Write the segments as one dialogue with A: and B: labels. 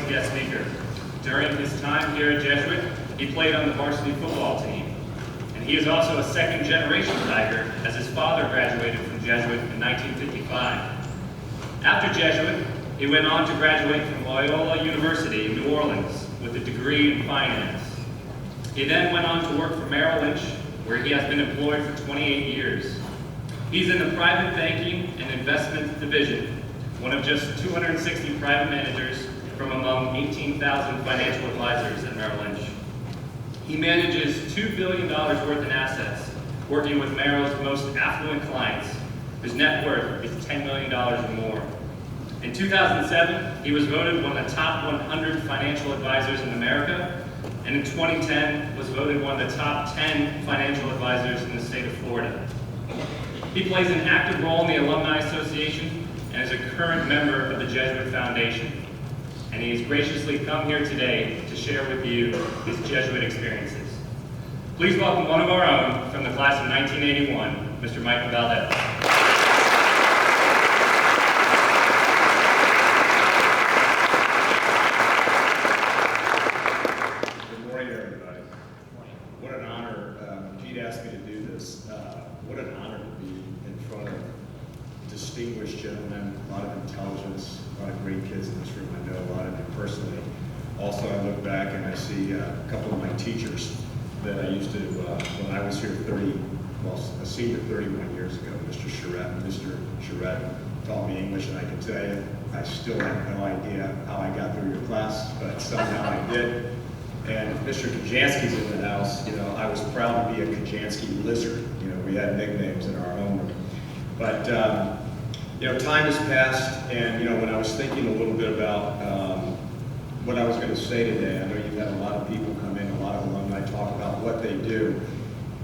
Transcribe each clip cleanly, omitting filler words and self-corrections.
A: morning's guest speaker. During his time here at Jesuit, he played on the varsity football team. And he is also a second-generation Tiger, as his father graduated from Jesuit in 1955. After Jesuit, he went on to graduate from Loyola University in New Orleans with a degree in finance. He then went on to work for Merrill Lynch, where he has been employed for 28 years. He's in the private banking and investments division, one of just 260 private managers from among 18,000 financial advisors at Merrill Lynch. He manages $2 billion worth in assets, working with Merrill's most affluent clients, whose net worth is $10 million or more. In 2007, he was voted one of the top 100 financial advisors in America, and in 2010 was voted one of the top 10 financial advisors in the state of Florida. He plays an active role in the Alumni Association and is a current member of the Jesuit Foundation. And he has graciously come here today to share with you his Jesuit experiences. Please welcome one of our own from the class of 1981, Mr. Michael Valdes.
B: Good morning, everybody. What an honor. Pete asked me to do this. What an honor to be in front of distinguished gentlemen, a lot of intelligence, a lot of great kids in this room. I know a lot of you personally. Also, I look back and I see a couple of my teachers that I used to, when I was here a senior 31 years ago, Mr. Charette taught me English, and I can tell you, I still have no idea how I got through your class, but somehow I did. And Mr. Kajansky's in the house. You know, I was proud to be a Kajansky lizard. You know, we had nicknames in our own room. But, you know, time has passed, and, you know, when I was thinking a little bit about what I was going to say today, I know you've had a lot of people come in, a lot of alumni talk about what they do.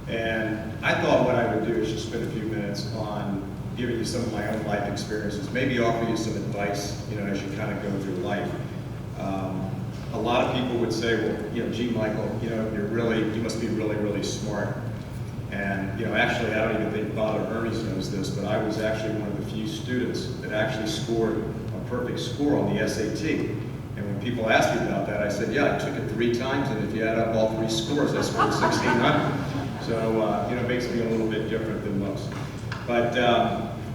B: And I thought what I would do is just spend a few minutes on giving you some of my own life experiences, maybe offer you some advice, you know, as you kind of go through life. A lot of people would say, well, you know, gee, Michael, you know, you must be really, really smart. And, you know, actually, I don't even think Father Hermes knows this, but I was actually one of the few students that actually scored a perfect score on the SAT. And when people asked me about that, I said, yeah, I took it 3 times, and if you add up all 3 scores, I scored 1,600. So, you know, it makes me a little bit different than most. But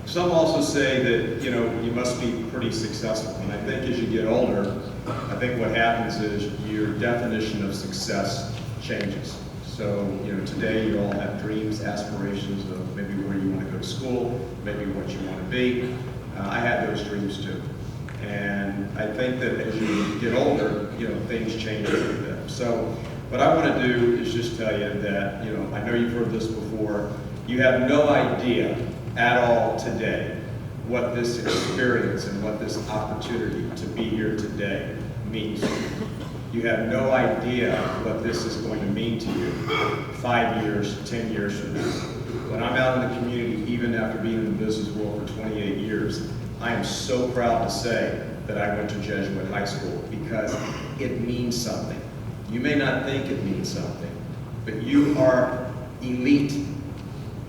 B: some also say that, you know, you must be pretty successful. And I think as you get older, I think what happens is your definition of success changes. So, you know, today you all have dreams, aspirations of maybe where you want to go to school, maybe what you want to be. I had those dreams too. And I think that as you get older, you know, things change a little bit. So what I want to do is just tell you that, you know, I know you've heard this before. You have no idea at all today what this experience and what this opportunity to be here today means to you. You have no idea what this is going to mean to you 5 years, 10 years from now. When I'm out in the community, even after being in the business world for 28 years, I am so proud to say that I went to Jesuit High School because it means something. You may not think it means something, but you are elite.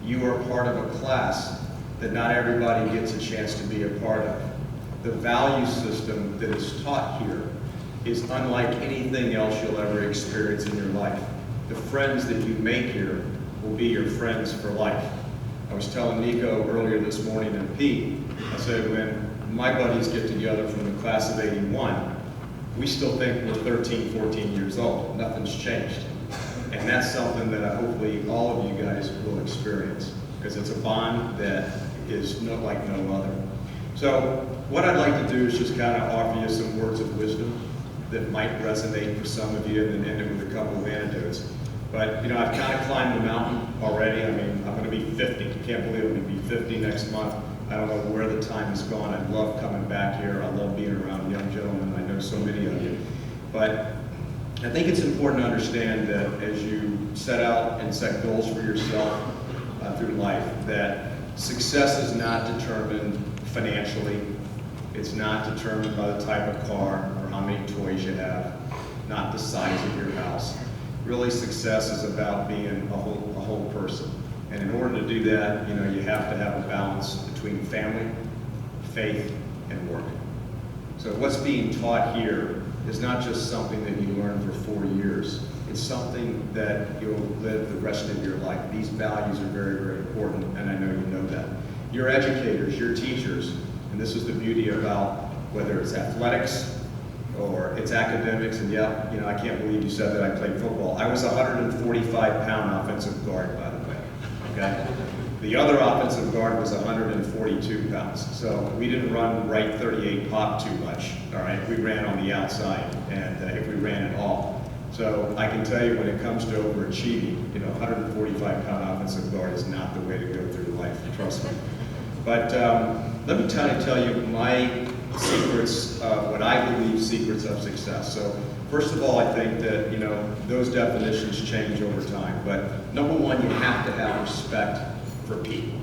B: You are part of a class that not everybody gets a chance to be a part of. The value system that is taught here is unlike anything else you'll ever experience in your life. The friends that you make here will be your friends for life. I was telling Nico earlier this morning and Pete, I said when my buddies get together from the class of 81, we still think we're 13, 14 years old. Nothing's changed. And that's something that hopefully all of you guys will experience, because it's a bond that is like no other. So what I'd like to do is just kind of offer you some words of wisdom that might resonate for some of you, and then end it with a couple of anecdotes. But, you know, I've kind of climbed the mountain already. I mean, I'm going to be 50. I can't believe I'm going to be 50 next month. I don't know where the time has gone. I love coming back here. I love being around young gentlemen. I know so many of you. But I think it's important to understand that as you set out and set goals for yourself through life, that success is not determined financially. It's not determined by the type of car or how many toys you have, not the size of your house. Really, success is about being a whole person. And in order to do that, you know, you have to have a balance between family, faith, and work. So what's being taught here is not just something that you learn for 4 years. It's something that you'll live the rest of your life. These values are very, very important, and I know you know that. Your educators, your teachers, and this is the beauty about whether it's athletics or it's academics, and yeah, you know, I can't believe you said that I played football. I was a 145-pound offensive guard, by the way, okay? The other offensive guard was 142 pounds, so we didn't run right 38 pop too much, all right? We ran on the outside, and if we ran at all. So I can tell you when it comes to overachieving, you know, 145-pound offensive guard is not the way to go through life, trust me. But let me tell you my secrets, what I believe secrets of success. So first of all, I think that, you know, those definitions change over time. But number one, you have to have respect for people.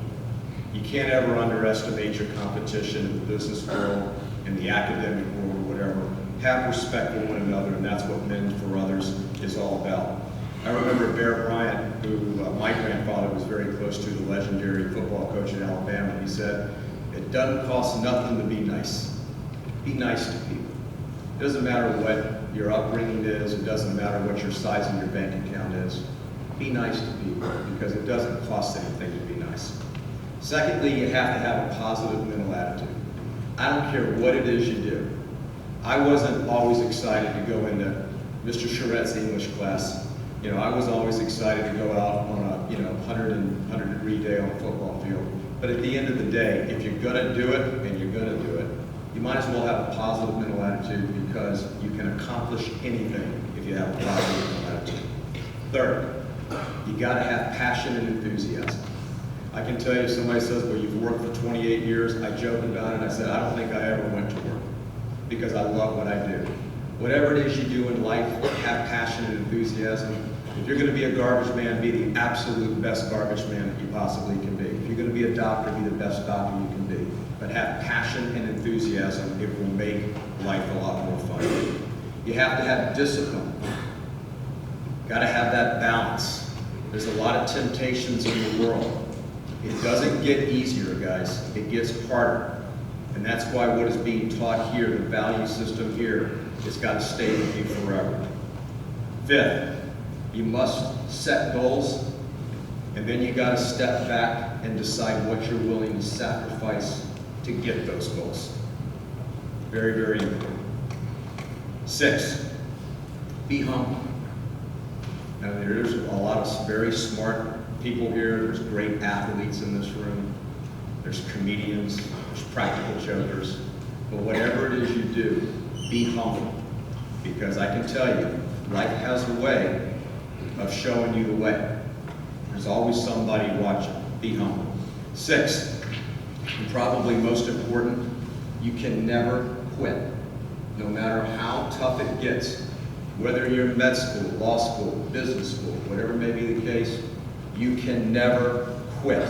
B: You can't ever underestimate your competition in the business world, in the academic world, or whatever. Have respect for one another, and that's what Men for Others is all about. I remember Bear Bryant, who my grandfather was very close to, the legendary football coach at Alabama. He said, "It doesn't cost nothing to be nice. Be nice to people. It doesn't matter what your upbringing is. It doesn't matter what your size in your bank account is. Be nice to people, because it doesn't cost anything to be nice." Secondly, you have to have a positive mental attitude. I don't care what it is you do. I wasn't always excited to go into Mr. Charette's English class. You know, I was always excited to go out on a, you know, 100-degree day on a football field. But at the end of the day, if you're gonna do it, and you're gonna do it, you might as well have a positive mental attitude, because you can accomplish anything if you have a positive mental attitude. Third, you gotta have passion and enthusiasm. I can tell you, somebody says, "Well, you've worked for 28 years. I joked about it. I said, I don't think I ever went to work, because I love what I do. Whatever it is you do in life, have passion and enthusiasm. If you're gonna be a garbage man, be the absolute best garbage man that you possibly can be. If you're gonna be a doctor, be the best doctor you can be. But have passion and enthusiasm. It will make life a lot more fun. You have to have discipline. Gotta have that balance. There's a lot of temptations in the world. It doesn't get easier, guys. It gets harder. And that's why what is being taught here, the value system here, it's got to stay with you forever. Fifth, you must set goals, and then you got to step back and decide what you're willing to sacrifice to get those goals. Very, very important. 6, be humble. Now, there's a lot of very smart people here. There's great athletes in this room. There's comedians, there's practical jokers. But whatever it is you do, be humble. Because I can tell you, life has a way of showing you the way. There's always somebody watching. Be humble. 6, and probably most important, you can never quit. No matter how tough it gets, whether you're in med school, law school, business school, whatever may be the case, you can never quit.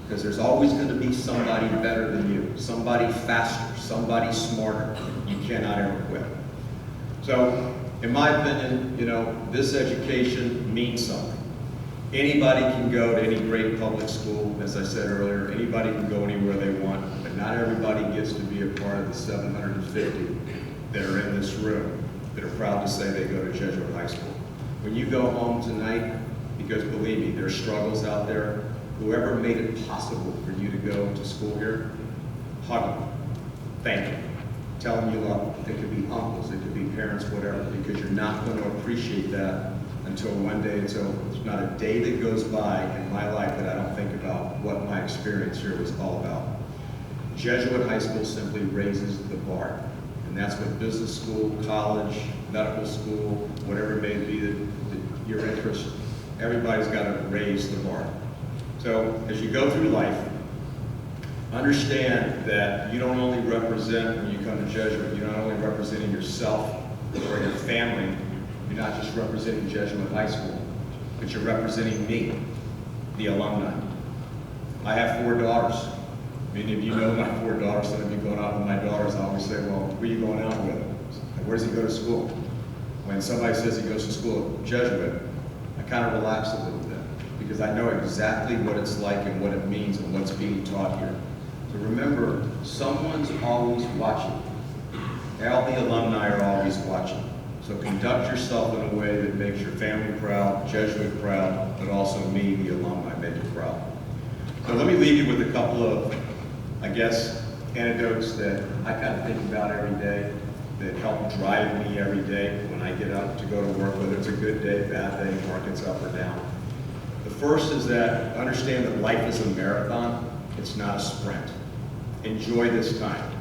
B: Because there's always going to be somebody better than you, somebody faster, somebody smarter. You cannot ever quit. So, in my opinion, you know, this education means something. Anybody can go to any great public school, as I said earlier. Anybody can go anywhere they want, but not everybody gets to be a part of the 750 that are in this room that are proud to say they go to Jesuit High School. When you go home tonight, because believe me, there's struggles out there, whoever made it possible for you to go to school here, hug them, thank them, tell them you love them. It could be uncles, it could be parents, whatever, because you're not going to appreciate that until one day it's over. There's not a day that goes by in my life that I don't think about what my experience here was all about. Jesuit High School simply raises the bar. And that's what business school, college, medical school, whatever it may be your interest, everybody's got to raise the bar. So as you go through life, understand that you don't only represent, when you come to Jesuit, you're not only representing yourself or your family, you're not just representing Jesuit High School, but you're representing me, the alumni. I have 4 daughters. Many of you know my 4 daughters. Some of you going out with my daughters, I always say, well, who are you going out with? Where does he go to school? When somebody says he goes to school at Jesuit, I kind of relax a little bit, because I know exactly what it's like and what it means and what's being taught here. So remember, someone's always watching. All the alumni are always watching. So conduct yourself in a way that makes your family proud, Jesuit proud, but also me, the alumni, make you proud. So let me leave you with a couple of, I guess, anecdotes that I kind of think about every day that help drive me every day when I get up to go to work, whether it's a good day, bad day, market's up or down. The first is that understand that life is a marathon, it's not a sprint. Enjoy this time.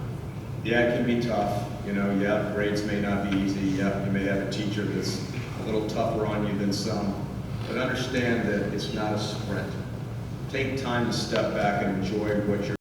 B: Yeah, it can be tough. You know, yeah, grades may not be easy. Yeah, you may have a teacher that's a little tougher on you than some. But understand that it's not a sprint. Take time to step back and enjoy what you're